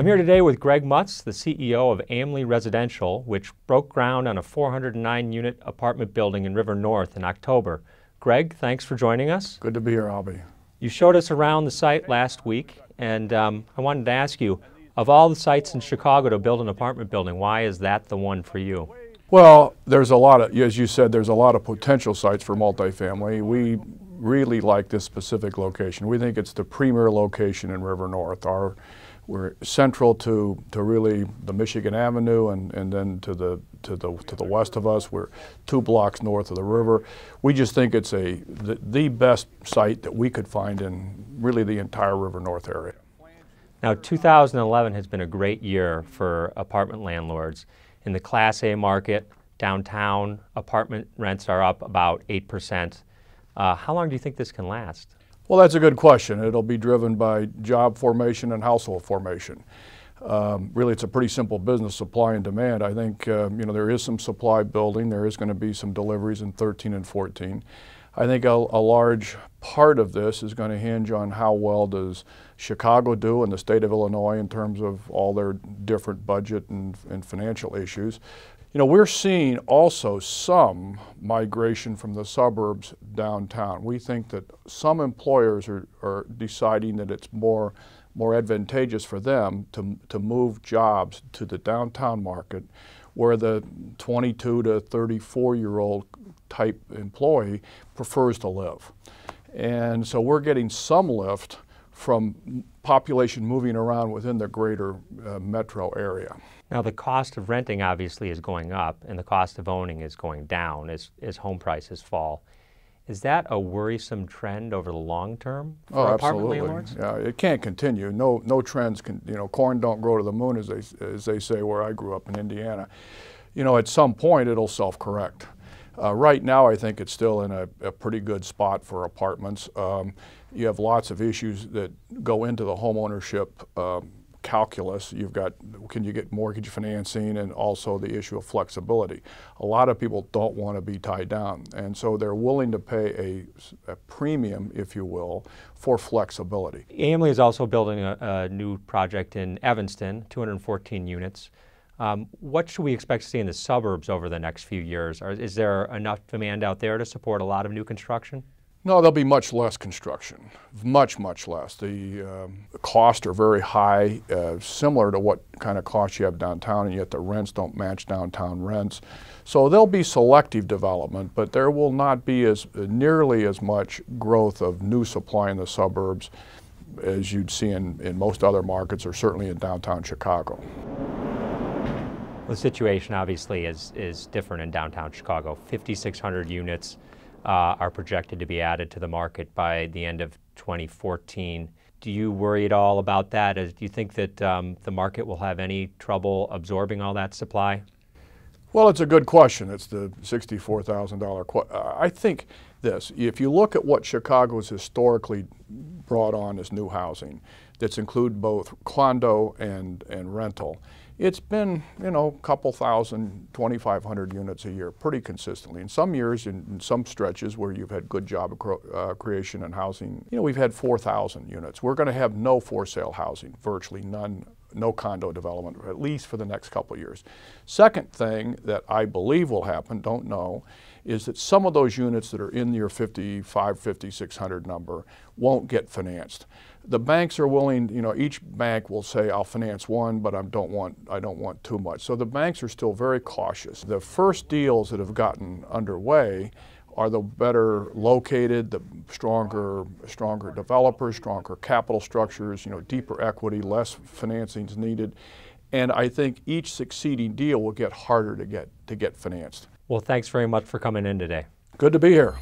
I'm here today with Greg Mutz, the CEO of Amli Residential, which broke ground on a 409-unit apartment building in River North in October. Greg, thanks for joining us. Good to be here, Alby. You showed us around the site last week, and I wanted to ask you, of all the sites in Chicago to build an apartment building, why is that the one for you? Well, there's a lot of, as you said, there's a lot of potential sites for multifamily. We really like this specific location. We think it's the premier location in River North. We're central to really the Michigan Avenue, and then to the west of us. We're 2 blocks north of the river. We just think it's the best site that we could find in really the entire River North area. Now, 2011 has been a great year for apartment landlords. In the Class A market, downtown, apartment rents are up about 8%. How long do you think this can last? Well, that's a good question. It'll be driven by job formation and household formation. Really, it's a pretty simple business, supply and demand. I think there is some supply building. There is going to be some deliveries in 13 and 14. I think a large part of this is going to hinge on how well does Chicago do and the state of Illinois in terms of all their different budget and financial issues. We're seeing also some migration from the suburbs downtown. We think that some employers are deciding that it's more advantageous for them to move jobs to the downtown market, where the 22 to 34-year-old type employee prefers to live. And so we're getting some lift from population moving around within the greater metro area. Now, the cost of renting obviously is going up, and the cost of owning is going down as home prices fall. Is that a worrisome trend over the long term for apartment landlords? Yeah, it can't continue. No trends can. Corn don't grow to the moon, as they say where I grew up in Indiana. At some point it'll self-correct. Right now, I think it's still in a pretty good spot for apartments. You have lots of issues that go into the home ownership calculus. You've got, can you get mortgage financing, and also the issue of flexibility. A lot of people don't want to be tied down, and so they're willing to pay a premium, if you will, for flexibility. Amli is also building a new project in Evanston, 214 units. What should we expect to see in the suburbs over the next few years? Is there enough demand out there to support a lot of new construction? No, there'll be much less construction, much less. The costs are very high, similar to what kind of costs you have downtown, and yet the rents don't match downtown rents. So there'll be selective development, but there will not be nearly as much growth of new supply in the suburbs as you'd see in most other markets, or certainly in downtown Chicago. The situation obviously is different in downtown Chicago. 5,600 units are projected to be added to the market by the end of 2014. Do you worry at all about that? Do you think that the market will have any trouble absorbing all that supply? Well, it's a good question. It's the $64,000 question. I think this, if you look at what Chicago's historically brought on as new housing, that's include both condo and rental, it's been, a couple thousand, 2,500 units a year, pretty consistently. In some years, in some stretches where you've had good job creation and housing, we've had 4,000 units. We're going to have no for-sale housing, virtually none, no condo development, at least for the next couple of years. Second thing that I believe will happen, don't know, is that some of those units that are in your 5,600 number won't get financed. The banks are willing, each bank will say, I'll finance one, but I don't want too much. So the banks are still very cautious. The first deals that have gotten underway are the better located, the stronger developers, stronger capital structures, deeper equity, less financings needed. And I think each succeeding deal will get harder to get financed. Well, thanks very much for coming in today. Good to be here.